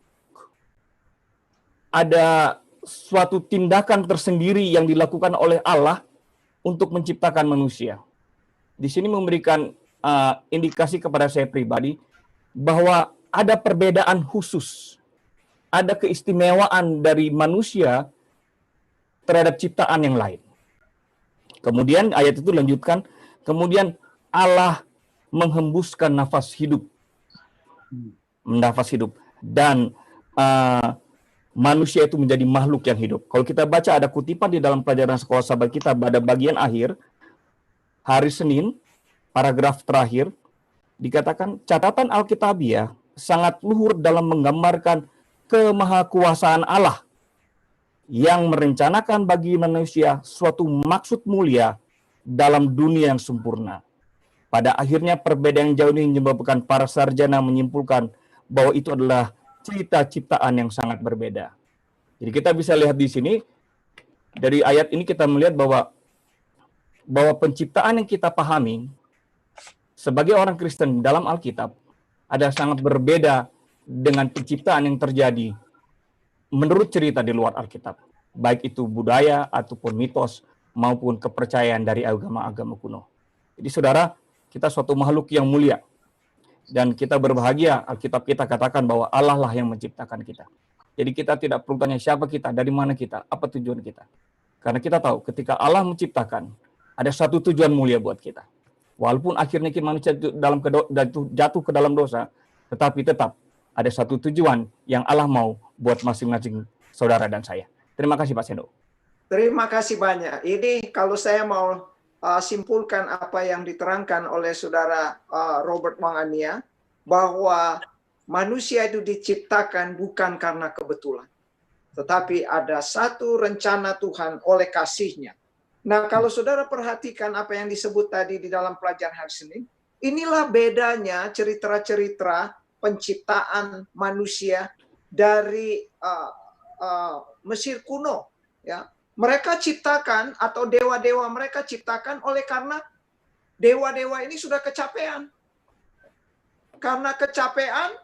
Speaker 3: Ada suatu tindakan tersendiri yang dilakukan oleh Allah untuk menciptakan manusia. Di sini memberikan indikasi kepada saya pribadi bahwa ada perbedaan khusus, ada keistimewaan dari manusia terhadap ciptaan yang lain. Kemudian ayat itu lanjutkan, kemudian Allah menghembuskan nafas hidup, dan manusia itu menjadi makhluk yang hidup. Kalau kita baca ada kutipan di dalam pelajaran sekolah sahabat kita pada bagian akhir, hari Senin, paragraf terakhir, dikatakan catatan Alkitabiah sangat luhur dalam menggambarkan kemahakuasaan Allah yang merencanakan bagi manusia suatu maksud mulia dalam dunia yang sempurna. Pada akhirnya perbedaan jauh ini menyebabkan para sarjana menyimpulkan bahwa itu adalah cerita ciptaan yang sangat berbeda. Jadi kita bisa lihat di sini, dari ayat ini kita melihat bahwa penciptaan yang kita pahami sebagai orang Kristen dalam Alkitab ada sangat berbeda dengan penciptaan yang terjadi menurut cerita di luar Alkitab, baik itu budaya ataupun mitos maupun kepercayaan dari agama-agama kuno. Jadi saudara, kita suatu makhluk yang mulia dan kita berbahagia. Alkitab kita katakan bahwa Allah lah yang menciptakan kita. Jadi kita tidak perlu tanya siapa kita, dari mana kita, apa tujuan kita. Karena kita tahu ketika Allah menciptakan ada satu tujuan mulia buat kita. Walaupun akhirnya kita manusia jatuh ke dalam dosa, tetapi tetap ada satu tujuan yang Allah mau buat masing-masing saudara dan saya. Terima kasih Pak Sendo.
Speaker 4: Terima kasih banyak. Ini kalau saya mau simpulkan apa yang diterangkan oleh saudara Robert Wangania, bahwa manusia itu diciptakan bukan karena kebetulan, tetapi ada satu rencana Tuhan oleh kasih-Nya. Nah, kalau saudara perhatikan apa yang disebut tadi di dalam pelajaran hari Senin, inilah bedanya cerita-cerita penciptaan manusia dari Mesir kuno, ya. Mereka ciptakan atau dewa-dewa mereka ciptakan oleh karena dewa-dewa ini sudah kecapean. Karena kecapean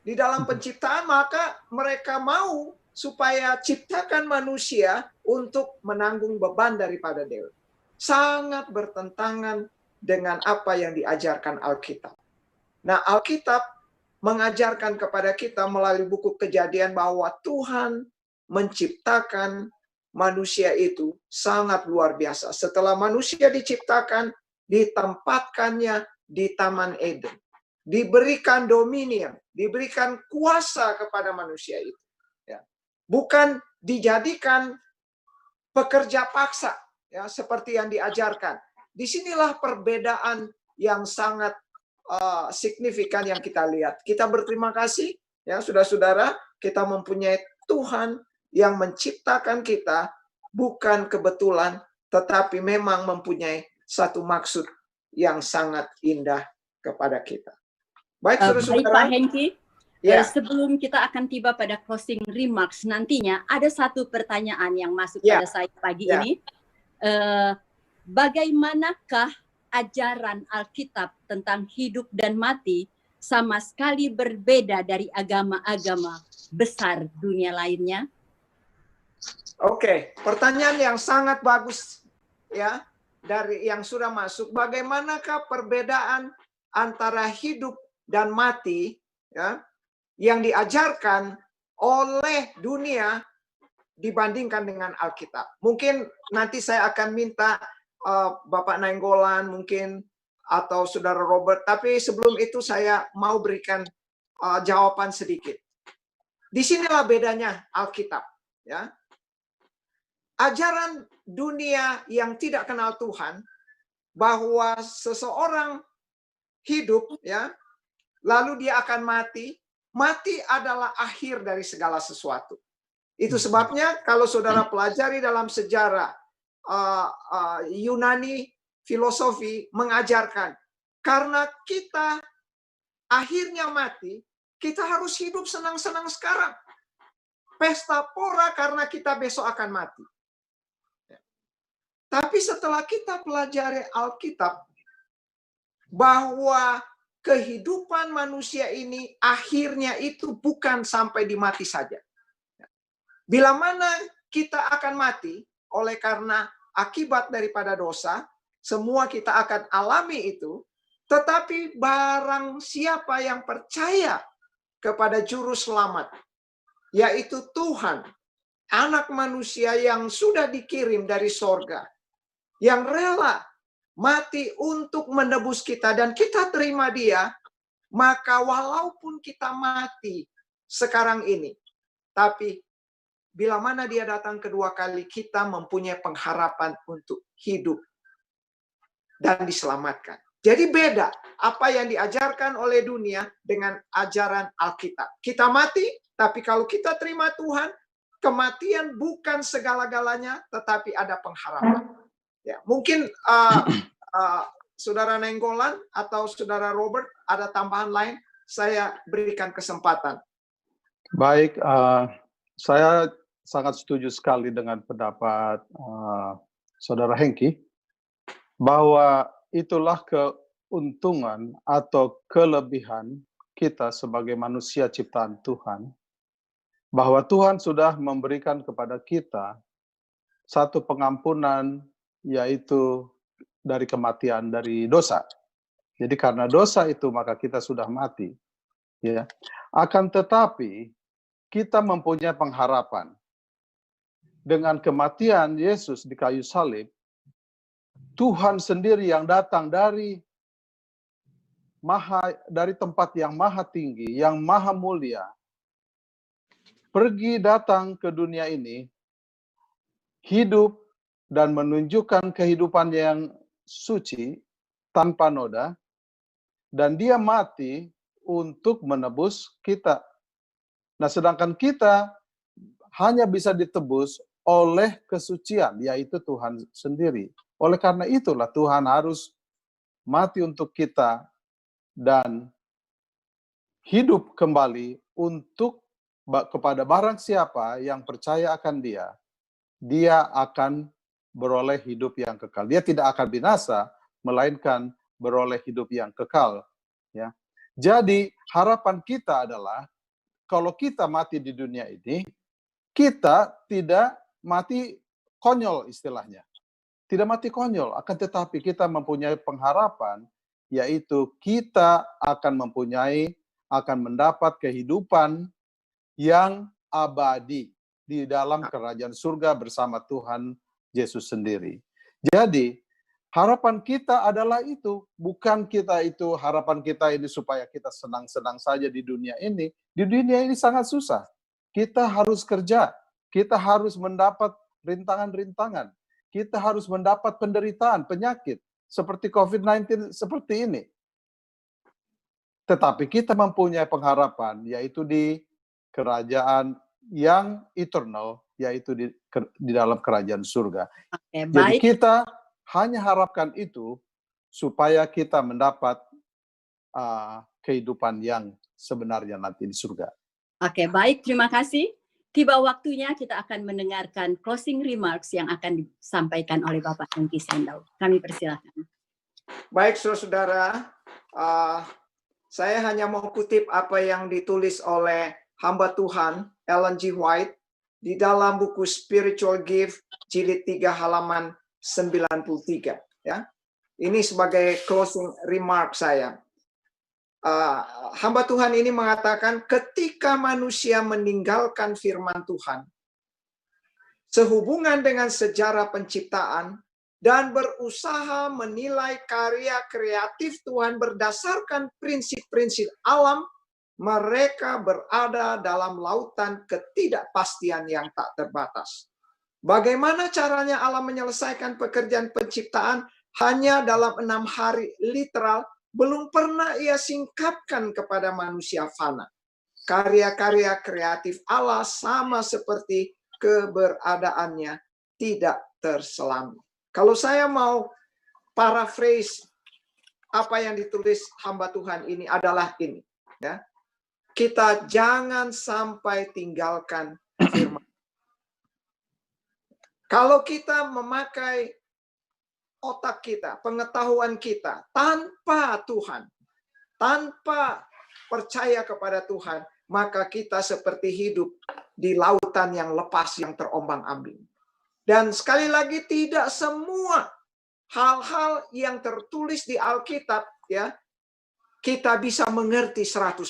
Speaker 4: di dalam penciptaan, maka mereka mau supaya ciptakan manusia untuk menanggung beban daripada dewa. Sangat bertentangan dengan apa yang diajarkan Alkitab. Nah, Alkitab mengajarkan kepada kita melalui buku Kejadian bahwa Tuhan menciptakan manusia itu sangat luar biasa. Setelah manusia diciptakan, ditempatkannya di Taman Eden. Diberikan dominion, diberikan kuasa kepada manusia itu. Ya. Bukan dijadikan pekerja paksa, ya, seperti yang diajarkan. Disinilah perbedaan yang sangat signifikan yang kita lihat. Kita berterima kasih, ya saudara-saudara, kita mempunyai Tuhan yang menciptakan kita bukan kebetulan, tetapi memang mempunyai satu maksud yang sangat indah kepada kita. Baik,
Speaker 1: Baik
Speaker 4: saudara-saudara.
Speaker 1: Pak Hengki,
Speaker 4: Ya.
Speaker 1: sebelum kita akan tiba pada closing remarks nantinya, ada satu pertanyaan yang masuk
Speaker 4: Ya.
Speaker 1: pada saya pagi
Speaker 4: Ya.
Speaker 1: ini. Bagaimanakah ajaran Alkitab tentang hidup dan mati sama sekali berbeda dari agama-agama besar dunia lainnya?
Speaker 4: Oke, pertanyaan yang sangat bagus ya dari yang sudah masuk. Bagaimanakah perbedaan antara hidup dan mati ya yang diajarkan oleh dunia dibandingkan dengan Alkitab? Mungkin nanti saya akan minta Bapak Nainggolan mungkin atau Saudara Robert, tapi sebelum itu saya mau berikan jawaban sedikit. Disinilah bedanya Alkitab ya. Ajaran dunia yang tidak kenal Tuhan bahwa seseorang hidup ya, lalu dia akan mati. Mati adalah akhir dari segala sesuatu. Itu sebabnya kalau saudara pelajari dalam sejarah Yunani filosofi mengajarkan karena kita akhirnya mati, kita harus hidup senang-senang sekarang. Pesta pora karena kita besok akan mati. Tapi setelah kita pelajari Alkitab, bahwa kehidupan manusia ini akhirnya itu bukan sampai di mati saja. Bila mana kita akan mati, oleh karena akibat daripada dosa, semua kita akan alami itu, tetapi barang siapa yang percaya kepada Juru Selamat, yaitu Tuhan, Anak manusia yang sudah dikirim dari sorga, yang rela mati untuk menebus kita dan kita terima dia, maka walaupun kita mati sekarang ini, tapi bila mana dia datang kedua kali, kita mempunyai pengharapan untuk hidup dan diselamatkan. Jadi beda apa yang diajarkan oleh dunia dengan ajaran Alkitab. Kita mati, tapi kalau kita terima Tuhan, kematian bukan segala-galanya, tetapi ada pengharapan. Ya, mungkin Saudara Nainggolan atau Saudara Robert ada tambahan lain, saya berikan kesempatan.
Speaker 2: Baik, saya sangat setuju sekali dengan pendapat Saudara Hengki, bahwa itulah keuntungan atau kelebihan kita sebagai manusia ciptaan Tuhan, bahwa Tuhan sudah memberikan kepada kita satu pengampunan, yaitu dari kematian, dari dosa. Jadi karena dosa itu maka kita sudah mati. Ya. Akan tetapi kita mempunyai pengharapan. Dengan kematian Yesus di kayu salib, Tuhan sendiri yang datang dari tempat yang maha tinggi, yang maha mulia, pergi datang ke dunia ini, hidup dan menunjukkan kehidupan yang suci, tanpa noda, dan dia mati untuk menebus kita. Nah, sedangkan kita hanya bisa ditebus oleh kesucian, yaitu Tuhan sendiri. Oleh karena itulah Tuhan harus mati untuk kita dan hidup kembali untuk kepada barang siapa yang percaya akan dia, dia akan beroleh hidup yang kekal. Dia tidak akan binasa, melainkan beroleh hidup yang kekal. Ya. Jadi harapan kita adalah kalau kita mati di dunia ini, kita tidak mati konyol istilahnya. Tidak mati konyol, akan tetapi kita mempunyai pengharapan, yaitu kita akan mendapat kehidupan yang abadi. di dalam kerajaan surga bersama Tuhan Yesus sendiri. Jadi, harapan kita adalah itu. Bukan harapan kita ini supaya kita senang-senang saja di dunia ini. Di dunia ini sangat susah. Kita harus kerja. Kita harus mendapat rintangan-rintangan. Kita harus mendapat penderitaan, penyakit. Seperti COVID-19 seperti ini. Tetapi kita mempunyai pengharapan, yaitu di kerajaan yang eternal, yaitu di dalam kerajaan surga.
Speaker 1: Oke,
Speaker 2: Jadi
Speaker 1: baik.
Speaker 2: kita hanya harapkan itu supaya kita mendapat kehidupan yang sebenarnya nanti di surga.
Speaker 1: Oke, baik. Terima kasih. Tiba waktunya kita akan mendengarkan closing remarks yang akan disampaikan oleh Bapak Hengki Sendau. Kami persilakan.
Speaker 4: Baik, saudara-saudara, saya hanya mau kutip apa yang ditulis oleh hamba Tuhan Ellen G. White di dalam buku Spiritual Gift jilid 3 halaman 93. Ya, ini sebagai closing remark saya. Hamba Tuhan ini mengatakan ketika manusia meninggalkan firman Tuhan, sehubungan dengan sejarah penciptaan, dan berusaha menilai karya kreatif Tuhan berdasarkan prinsip-prinsip alam, mereka berada dalam lautan ketidakpastian yang tak terbatas. Bagaimana caranya Allah menyelesaikan pekerjaan penciptaan hanya dalam 6 hari literal, belum pernah ia singkapkan kepada manusia fana. Karya-karya kreatif Allah sama seperti keberadaannya tidak terselami. Kalau saya mau paraphrase apa yang ditulis hamba Tuhan ini adalah ini, ya. Kita jangan sampai tinggalkan firman. Kalau kita memakai otak kita, pengetahuan kita tanpa Tuhan, tanpa percaya kepada Tuhan, maka kita seperti hidup di lautan yang lepas, yang terombang-ambing. Dan sekali lagi, tidak semua hal-hal yang tertulis di Alkitab, ya, kita bisa mengerti 100%.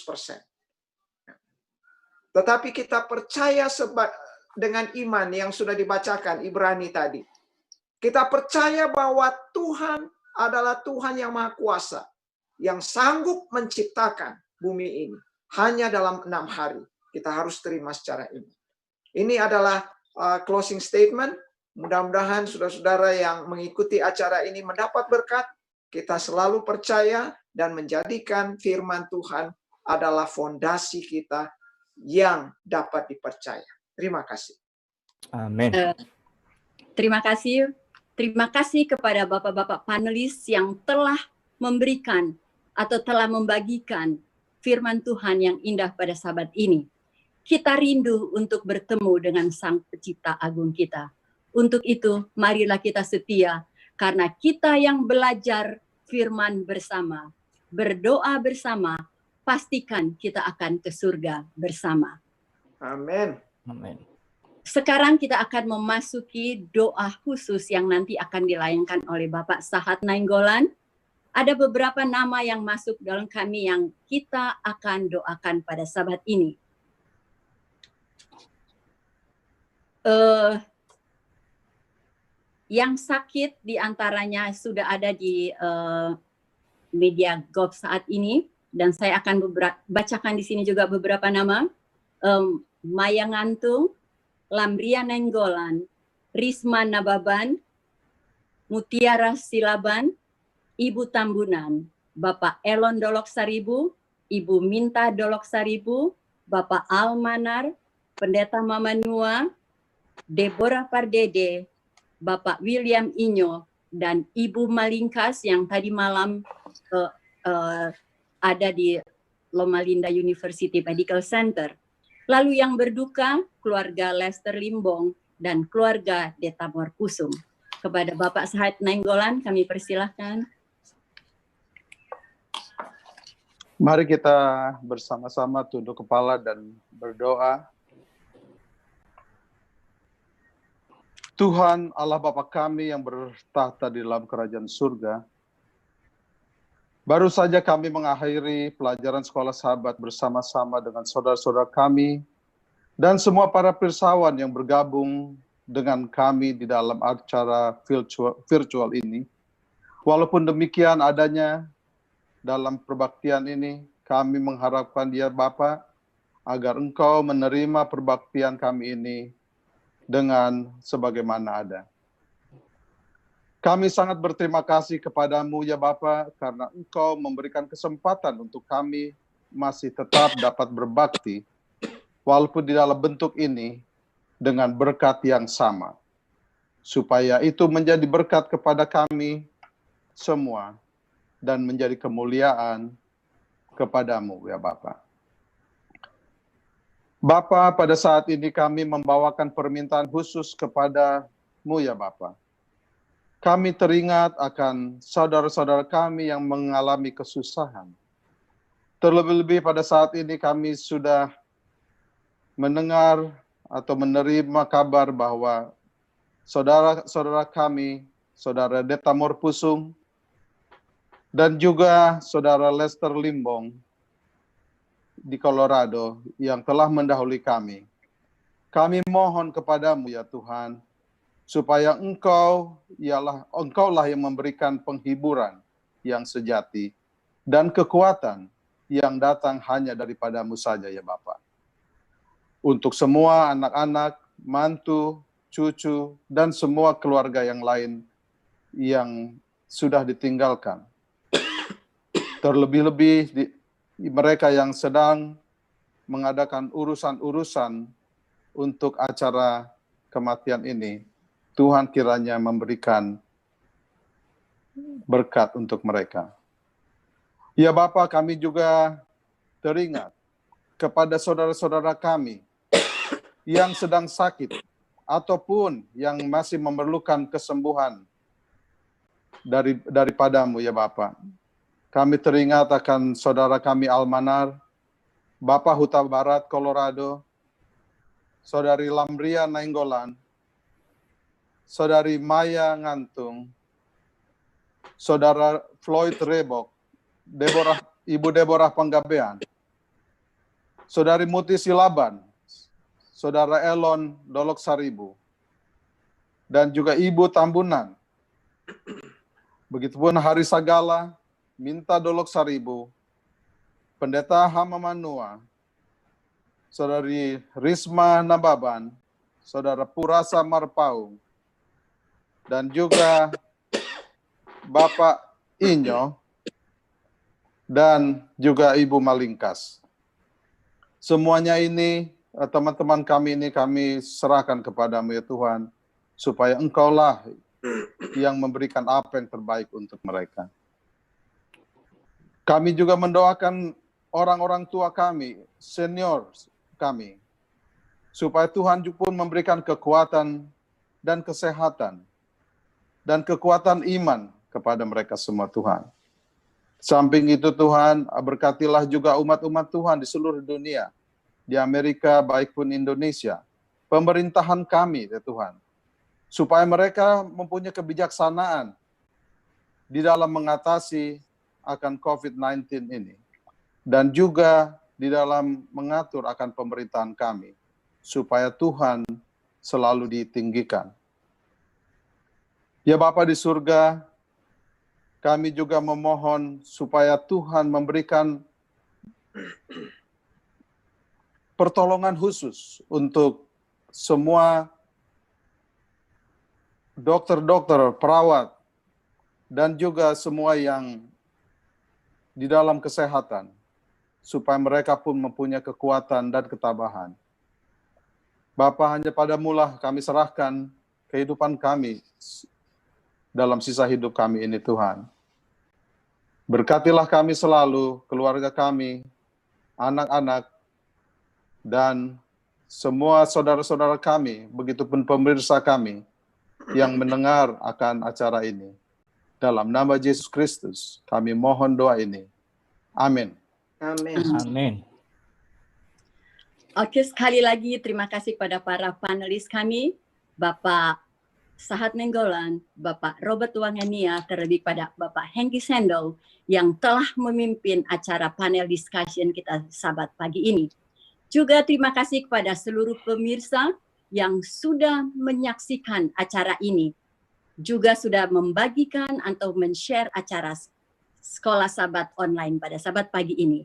Speaker 4: Tetapi kita percaya dengan iman yang sudah dibacakan Ibrani tadi. Kita percaya bahwa Tuhan adalah Tuhan yang Maha Kuasa, yang sanggup menciptakan bumi ini hanya dalam 6 hari. Kita harus terima secara iman. Ini adalah closing statement. Mudah-mudahan saudara-saudara yang mengikuti acara ini mendapat berkat. Kita selalu percaya dan menjadikan firman Tuhan adalah fondasi kita yang dapat dipercaya. Terima kasih.
Speaker 3: Amin.
Speaker 1: Terima kasih. Terima kasih kepada bapak-bapak panelis yang telah memberikan atau telah membagikan firman Tuhan yang indah pada sahabat ini. Kita rindu untuk bertemu dengan Sang Pencipta Agung kita. Untuk itu, marilah kita setia, karena kita yang belajar firman bersama, berdoa bersama, pastikan kita akan ke surga bersama.
Speaker 4: Amin.
Speaker 3: Amin.
Speaker 1: Sekarang kita akan memasuki doa khusus yang nanti akan dilayangkan oleh Bapak Sahat Nainggolan. Ada beberapa nama yang masuk dalam kami yang kita akan doakan pada sahabat ini. Yang sakit diantaranya sudah ada di media Gov saat ini, dan saya akan bacakan di sini juga beberapa nama. Maya Ngantung, Lamria Nainggolan, Risma Nababan, Mutiara Silaban, Ibu Tambunan, Bapak Elon Dolok Saribu, Ibu Minta Dolok Saribu, Bapak Almanar, Pendeta Mamanua, Deborah Pardede, Bapak William Inyo, dan Ibu Malingkas yang tadi malam ada di Loma Linda University Medical Center. Lalu yang berduka, keluarga Lester Limbong dan keluarga Detamor Kusum. Kepada Bapak Sahat Nainggolan kami persilahkan.
Speaker 2: Mari kita bersama-sama tunduk kepala dan berdoa. Tuhan Allah Bapa kami yang bertahta di dalam kerajaan surga, baru saja kami mengakhiri pelajaran sekolah sahabat bersama-sama dengan saudara-saudara kami dan semua para pirsawan yang bergabung dengan kami di dalam acara virtual ini. Walaupun demikian adanya dalam perbaktian ini, kami mengharapkan ya Bapa, agar Engkau menerima perbaktian kami ini dengan sebagaimana ada. Kami sangat berterima kasih kepadamu ya Bapa, karena Engkau memberikan kesempatan untuk kami masih tetap dapat berbakti, walaupun di dalam bentuk ini, dengan berkat yang sama. Supaya itu menjadi berkat kepada kami semua, dan menjadi kemuliaan kepadamu ya Bapa. Bapa, pada saat ini kami membawakan permintaan khusus kepadamu ya Bapa. Kami teringat akan saudara-saudara kami yang mengalami kesusahan. Terlebih-lebih pada saat ini kami sudah mendengar atau menerima kabar bahwa saudara-saudara kami, Saudara Deta Morpusung, dan juga Saudara Lester Limbong di Colorado yang telah mendahului kami. Kami mohon kepadamu ya Tuhan, supaya Engkaulah yang memberikan penghiburan yang sejati dan kekuatan yang datang hanya daripadamu saja ya Bapa. Untuk semua anak-anak, mantu, cucu, dan semua keluarga yang lain yang sudah ditinggalkan. Terlebih-lebih mereka yang sedang mengadakan urusan-urusan untuk acara kematian ini. Tuhan kiranya memberikan berkat untuk mereka. Ya Bapa, kami juga teringat kepada saudara-saudara kami yang sedang sakit ataupun yang masih memerlukan kesembuhan daripadamu ya Bapa. Kami teringat akan saudara kami Almanar, Bapak Huta Barat, Colorado, Saudari Lamria Nainggolan, Saudari Maya Ngantung, Saudara Floyd Rebok, Ibu Deborah Panggabean, Saudari Muti Silaban, Saudara Elon Dolok Saribu, dan juga Ibu Tambunan. Begitupun Hari Sagala, Minta Dolok Saribu, Pendeta Hama Manua, Saudari Risma Nababan, Saudara Purasa Marpaung, dan juga Bapak Inyo, dan juga Ibu Malingkas. Semuanya ini, teman-teman kami ini kami serahkan kepadamu ya Tuhan, supaya Engkaulah yang memberikan apa yang terbaik untuk mereka. Kami juga mendoakan orang-orang tua kami, senior kami, supaya Tuhan pun memberikan kekuatan dan kesehatan dan kekuatan iman kepada mereka semua Tuhan. Samping itu Tuhan, berkatilah juga umat-umat Tuhan di seluruh dunia, di Amerika baik pun Indonesia, pemerintahan kami ya Tuhan, supaya mereka mempunyai kebijaksanaan di dalam mengatasi akan COVID-19 ini, dan juga di dalam mengatur akan pemerintahan kami, supaya Tuhan selalu ditinggikan. Ya Bapa di surga, kami juga memohon supaya Tuhan memberikan pertolongan khusus untuk semua dokter-dokter, perawat, dan juga semua yang di dalam kesehatan, supaya mereka pun mempunyai kekuatan dan ketabahan. Bapa, hanya padamu-lah kami serahkan kehidupan kami dalam sisa hidup kami ini Tuhan. Berkatilah kami selalu, keluarga kami, anak-anak, dan semua saudara-saudara kami, begitupun pemirsa kami yang mendengar akan acara ini. Dalam nama Yesus Kristus, kami mohon doa ini. Amin.
Speaker 4: Amin.
Speaker 3: Amin.
Speaker 1: Oke, sekali lagi terima kasih kepada para panelis kami, Bapak Sahat Nainggolan, Bapak Robert Wangania, terlebih pada Bapak Hengki Sendol yang telah memimpin acara panel discussion kita Sabat pagi ini. Juga terima kasih kepada seluruh pemirsa yang sudah menyaksikan acara ini, juga sudah membagikan atau men-share acara Sekolah Sabat online pada Sabat pagi ini.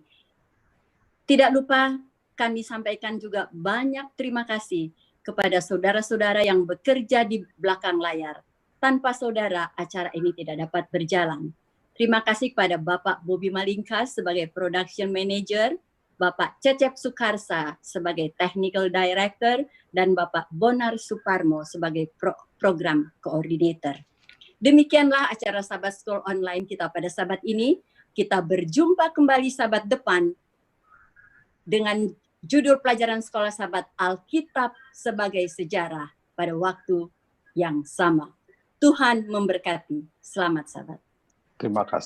Speaker 1: Tidak lupa kami sampaikan juga banyak terima kasih kepada saudara-saudara yang bekerja di belakang layar. Tanpa saudara, acara ini tidak dapat berjalan. Terima kasih kepada Bapak Bobby Malingkas sebagai Production Manager, Bapak Cecep Sukarsa sebagai Technical Director, dan Bapak Bonar Suparmo sebagai Program Coordinator. Demikianlah acara Sabat School Online kita pada Sabat ini. Kita berjumpa kembali Sabat depan dengan judul pelajaran Sekolah Sabat Alkitab sebagai Sejarah pada waktu yang sama. Tuhan memberkati. Selamat Sabat.
Speaker 2: Terima kasih.